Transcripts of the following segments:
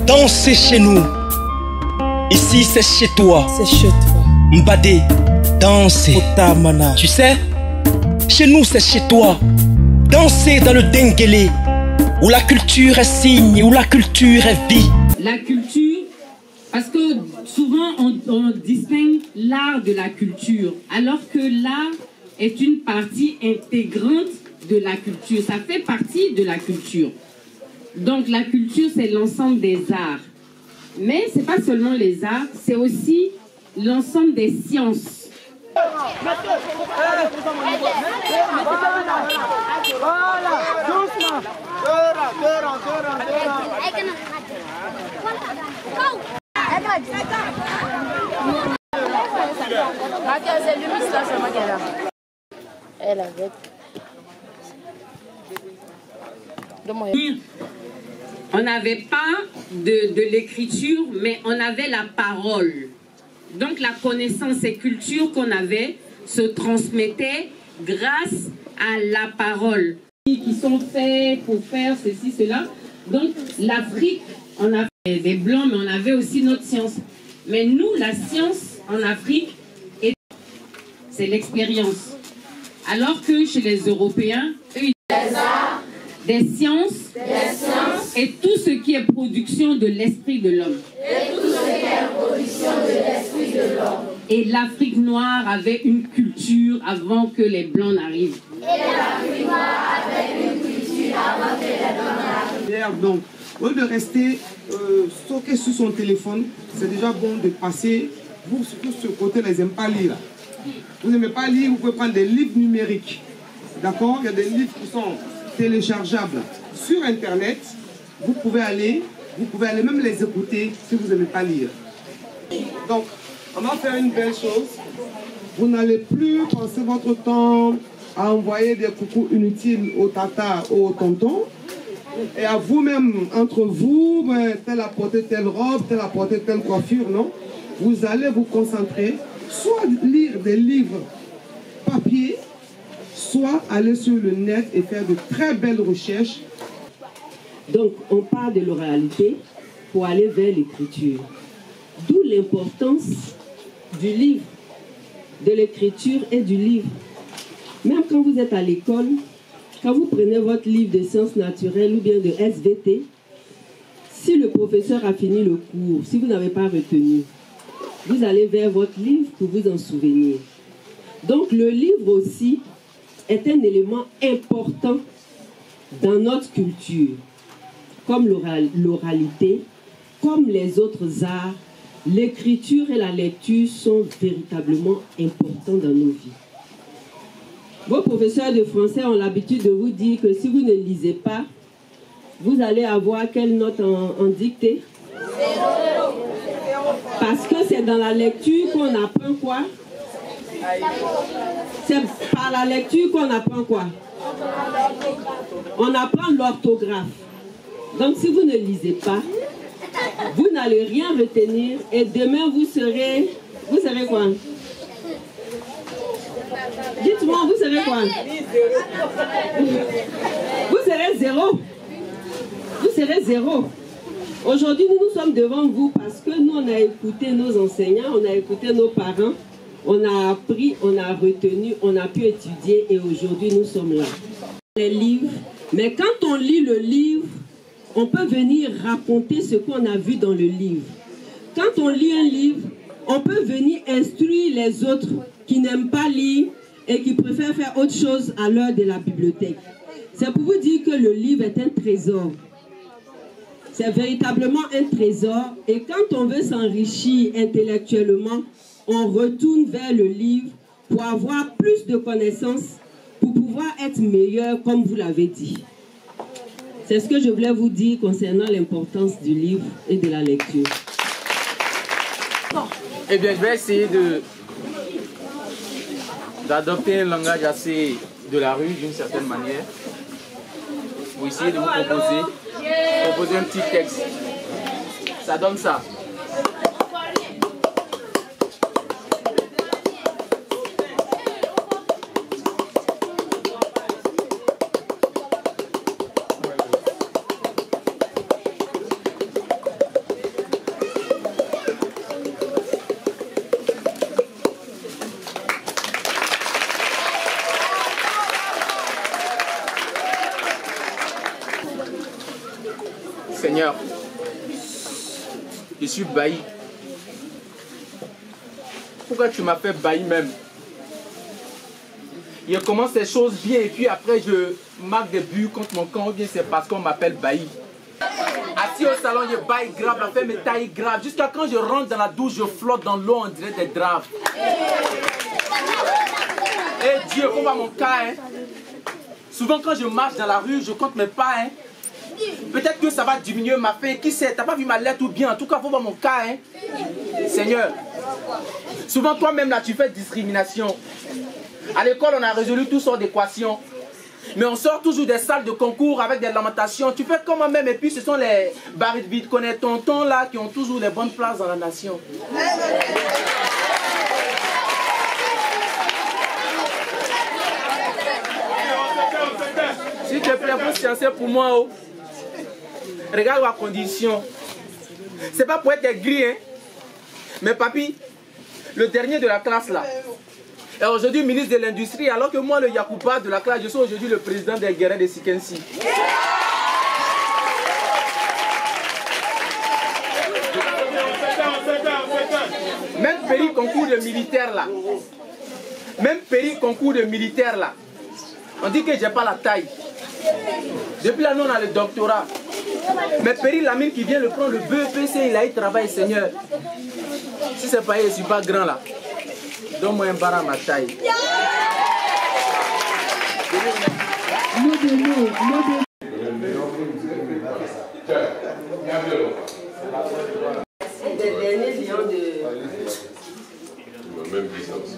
Danser chez nous. Ici, c'est chez toi. C'est chez toi. Mbadé, danser. Otamana. Tu sais, chez nous, c'est chez toi. Danser dans le Dengele, où la culture est signe, où la culture est vie. La culture, parce que souvent on distingue l'art de la culture, alors que l'art est une partie intégrante de la culture. Ça fait partie de la culture. Donc la culture, c'est l'ensemble des arts. Mais ce n'est pas seulement les arts, c'est aussi l'ensemble des sciences. On n'avait pas de l'écriture, mais on avait la parole. Donc la connaissance et culture qu'on avait se transmettait grâce à la parole. Qui sont faits pour faire ceci, cela. Donc l'Afrique, on avait des blancs, mais on avait aussi notre science. Mais nous, la science en Afrique, c'est l'expérience. Alors que chez les Européens, eux, ils ont des sciences et tout ce qui est production de l'esprit de l'homme. Et l'Afrique noire avait une culture avant que les blancs n'arrivent. Donc, au lieu de rester stocké sur son téléphone, c'est déjà bon de passer. Vous, surtout ce côté, les n'aiment pas lire. Vous n'aimez pas lire, vous pouvez prendre des livres numériques. D'accord? Il y a des livres qui sont téléchargeables sur Internet. Vous pouvez aller même les écouter si vous n'aimez pas lire. Donc, on va faire une belle chose. Vous n'allez plus passer votre temps à envoyer des coucous inutiles aux tatas ou aux tontons. Et à vous-même, entre vous, tel a porté telle robe, tel a porté telle coiffure, non? Vous allez vous concentrer, soit lire des livres papier, soit aller sur le net et faire de très belles recherches. Donc, on parle de l'oralité pour aller vers l'écriture. D'où l'importance du livre, de l'écriture et du livre. Même quand vous êtes à l'école, quand vous prenez votre livre de sciences naturelles ou bien de SVT, si le professeur a fini le cours, si vous n'avez pas retenu, vous allez vers votre livre pour vous en souvenir. Donc le livre aussi est un élément important dans notre culture, comme l'oralité, comme les autres arts. L'écriture et la lecture sont véritablement importants dans nos vies. Vos professeurs de français ont l'habitude de vous dire que si vous ne lisez pas, vous allez avoir quelle note en dictée? Parce que c'est dans la lecture qu'on apprend quoi? C'est par la lecture qu'on apprend quoi? On apprend l'orthographe. Donc si vous ne lisez pas, vous n'allez rien retenir et demain vous serez quoi? Dites-moi, vous serez quoi? Vous serez zéro. Vous serez zéro. Aujourd'hui, nous sommes devant vous parce que nous, on a écouté nos enseignants, on a écouté nos parents, on a appris, on a retenu, on a pu étudier et aujourd'hui, nous sommes là. Les livres, mais quand on lit le livre, on peut venir raconter ce qu'on a vu dans le livre. Quand on lit un livre, on peut venir instruire les autres qui n'aiment pas lire et qui préfèrent faire autre chose à l'heure de la bibliothèque. C'est pour vous dire que le livre est un trésor. C'est véritablement un trésor. Et quand on veut s'enrichir intellectuellement, on retourne vers le livre pour avoir plus de connaissances, pour pouvoir être meilleur, comme vous l'avez dit. C'est ce que je voulais vous dire concernant l'importance du livre et de la lecture. Eh bien, je vais essayer d'adopter un langage assez de la rue d'une certaine manière pour essayer de vous proposer un petit texte. Ça donne ça. Seigneur, je suis bailli. Pourquoi tu m'as fait bailli même? Je commence ces choses bien et puis après je marque des buts contre mon camp ou bien c'est parce qu'on m'appelle bailli. Assis au salon, je baille grave, la femme me taille grave. Jusqu'à quand je rentre dans la douche, je flotte dans l'eau, on dirait des draps. Et Dieu, faut voir mon cas. Hein. Souvent quand je marche dans la rue, je compte mes pas. Hein. Peut-être que ça va diminuer ma faim. Qui sait, t'as pas vu ma lettre ou bien? En tout cas, faut voir mon cas. Hein. Seigneur, souvent toi-même là, tu fais discrimination. À l'école, on a résolu toutes sortes d'équations. Mais on sort toujours des salles de concours avec des lamentations. Tu fais comme moi-même et puis ce sont les barils de vide, connais tontons là qui ont toujours les bonnes places dans la nation. S'il te plaît, faut sciencer pour moi. Oh. Regarde ma condition. C'est pas pour être gris, hein. Mais papy, le dernier de la classe là, est aujourd'hui ministre de l'Industrie, alors que moi, le Yacouba de la classe, je suis aujourd'hui le président des guerriers de Sikensi. Même péri concours de militaire là. Même péri concours de militaire là. On dit que j'ai pas la taille. Depuis là, nous on a le doctorat. Mais péri Lamine qui vient le prendre le BEPC, il a eu travail, Seigneur. Si c'est pas, je suis pas grand là. Donne-moi un bar à ma taille. Des derniers lions de... Même distance.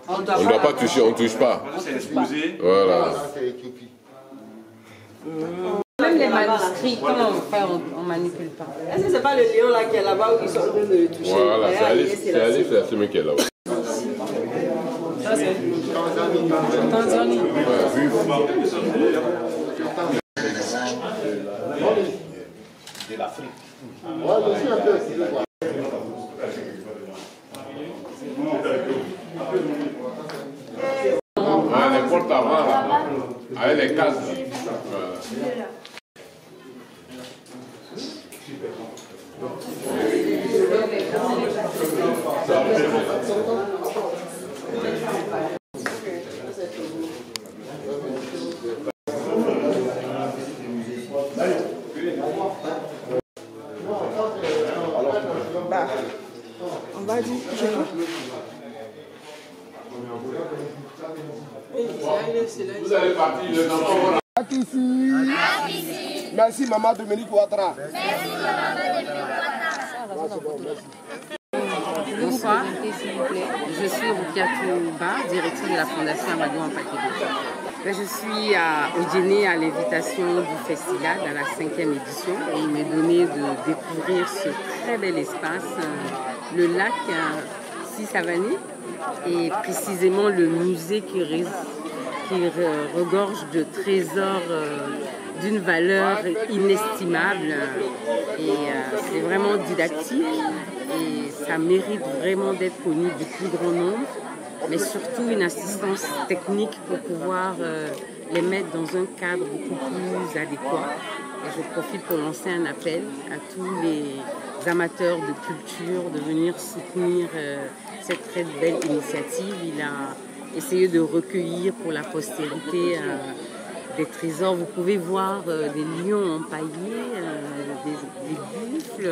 On ne doit pas toucher, on ne touche pas. Voilà. Même les manuscrits, comment on fait, on manipule pas. Est-ce que c'est pas le lion là qui est là-bas où ils sont en train de le toucher? Voilà, c'est Alice, c'est celui qui est là. Ça c'est Tanzanie. De l'Afrique. Les porte-à-main, avec les cases. On va dire que Vous allez partir, les enfants. Merci maman Dominique Ouattara. Bonsoir, je suis Rukiatou Ba, directrice de la Fondation Amadou Ampaté. Je suis à Odiéné à l'invitation du festival à la 5e édition et il m'est donné de découvrir ce très bel espace, le lac Sisavani et précisément le musée qui regorge de trésors d'une valeur inestimable et c'est vraiment didactique et ça mérite vraiment d'être connu du plus grand nombre, mais surtout une assistance technique pour pouvoir les mettre dans un cadre beaucoup plus adéquat. Et je profite pour lancer un appel à tous les amateurs de culture de venir soutenir cette très belle initiative. Il a essayé de recueillir pour la postérité des trésors. Vous pouvez voir des lions empaillés, des buffles,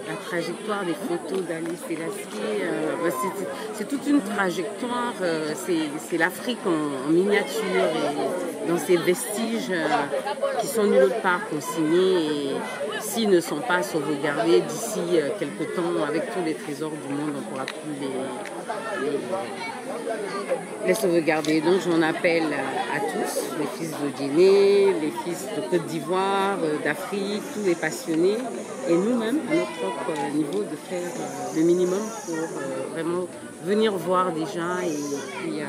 la trajectoire des photos d'Alice Selassie. C'est toute une trajectoire, c'est l'Afrique en miniature et dans ces vestiges qui sont nulle part consignés et s'ils ne sont pas sauvegardés d'ici quelques temps avec tous les trésors du monde, on ne pourra plus les sauvegarder. Donc j'en appelle à tous, les fils d'Odiéné, les fils de Côte d'Ivoire, d'Afrique, tous les passionnés et nous-mêmes à notre propre niveau de faire le minimum pour vraiment venir voir déjà et puis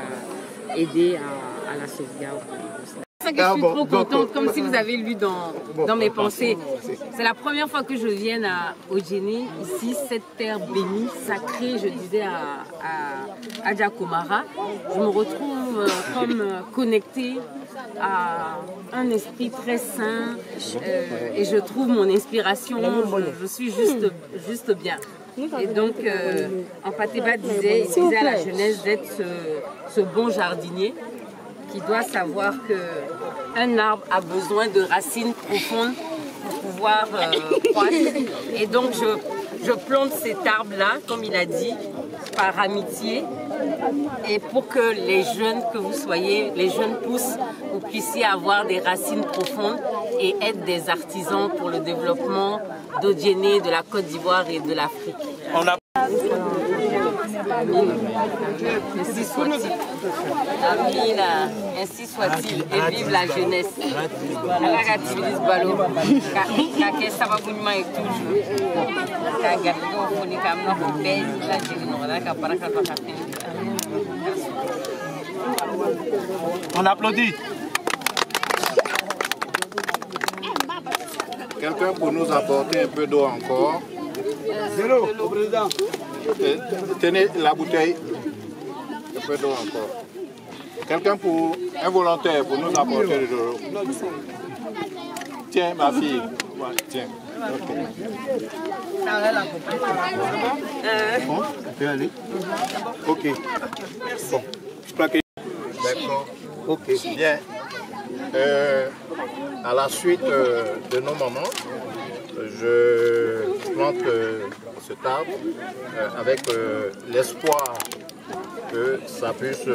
aider à la sauvegarde. ça que je suis trop contente, comme si vous avez lu dans mes pensées. C'est la première fois que je viens à Ojene, ici, cette terre bénie, sacrée, je disais à Adjakomara. Je me retrouve comme connectée à un esprit très sain et je trouve mon inspiration, je suis juste bien. Et donc, Ampateba disait à la jeunesse d'être ce bon jardinier qui doit savoir qu'un arbre a besoin de racines profondes pour pouvoir croître. Et donc, je plante cet arbre-là, comme il a dit, par amitié, et pour que les jeunes que vous soyez, les jeunes pousses, vous puissiez avoir des racines profondes et être des artisans pour le développement d'Ojene, de la Côte d'Ivoire et de l'Afrique. Ainsi soit-il. Amina, ainsi soit-il. Et vive la jeunesse. On applaudit. Quelqu'un pour nous apporter un peu d'eau encore? Zéro, au président. Tenez la bouteille. Un peu d'eau encore. Quelqu'un pour un volontaire pour nous apporter de l'eau. Tiens, ma fille. Ouais, tiens. Okay. Bon, on peut aller. Ok. Bon, je crois que... D'accord. Ok, bien. À la suite de nos mamans, je plante cet arbre avec l'espoir que ça puisse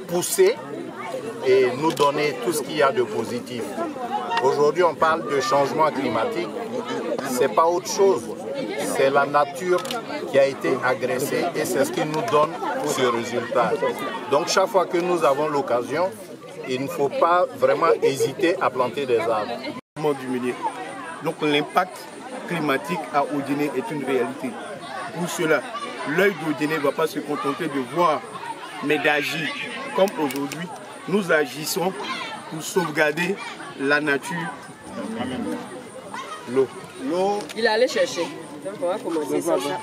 pousser et nous donner tout ce qu'il y a de positif. Aujourd'hui, on parle de changement climatique. Ce n'est pas autre chose. C'est la nature qui a été agressée et c'est ce qui nous donne ce résultat. Donc chaque fois que nous avons l'occasion, il ne faut pas vraiment hésiter à planter des arbres. Donc l'impact climatique à Ojene est une réalité. Pour cela, l'œil d'Ojene ne va pas se contenter de voir, mais d'agir. Comme aujourd'hui, nous agissons pour sauvegarder la nature. L'eau. L'eau. Il est allé chercher. Donc on va commencer sans ça.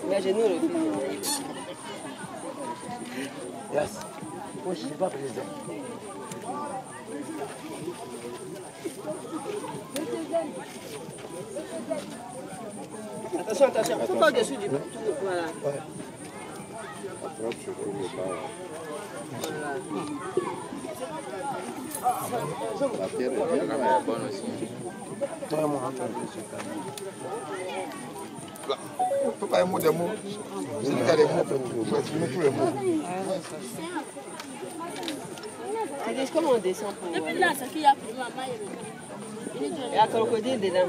Imaginez-nous le film. Yes. Moi, je ne suis pas président. Attention, attention. Il faut pas au-dessus du tout. Voilà. Ouais. La terre est bonne aussi. Il ne faut pas un mot de mots. C'est lui qui a des mots. Il faut exprimer tous les mots. Comment on descend pour... Depuis là, c'est qu'il y a plus maman. Il y a un crocodile dedans.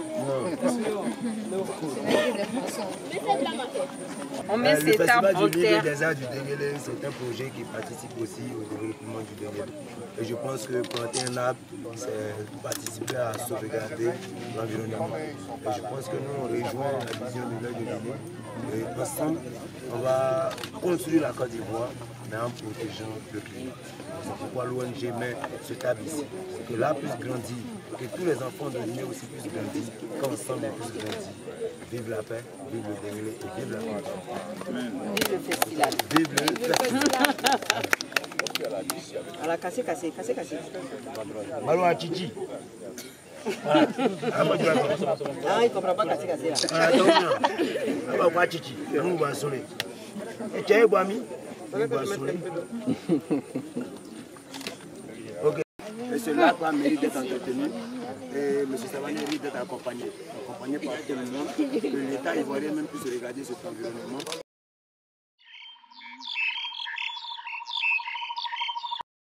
On met cet arbre en terre. Les arbres du Denguélé, c'est un projet qui participe aussi au développement du Denguélé. Et je pense que planter un arbre, c'est participer à sauvegarder l'environnement. Et je pense que nous, on rejoint la vision de l'œil de Guinée. Et ensemble, on va construire la Côte d'Ivoire, mais en protégeant le climat. C'est pourquoi l'ONG met ce table ici. Que l'arbre puisse grandir, que tous les enfants de Guinée aussi puissent grandir, qu'ensemble ils puissent grandir. Vive la paix, vive le Denguélé et vive la paix. Vive le festival. Vive le festival. Alors, cassé. Malo à Titi. Voilà. Ah, il ne comprend pas cassé là. Attends, on va voir Titi. On va soleil. Et tu as Boami? Ok. Et cela mérite d'être entretenu. Et M. Savani mérite d'être accompagné par tout le monde. Que l'État ivoirien même puisse regarder cet environnement.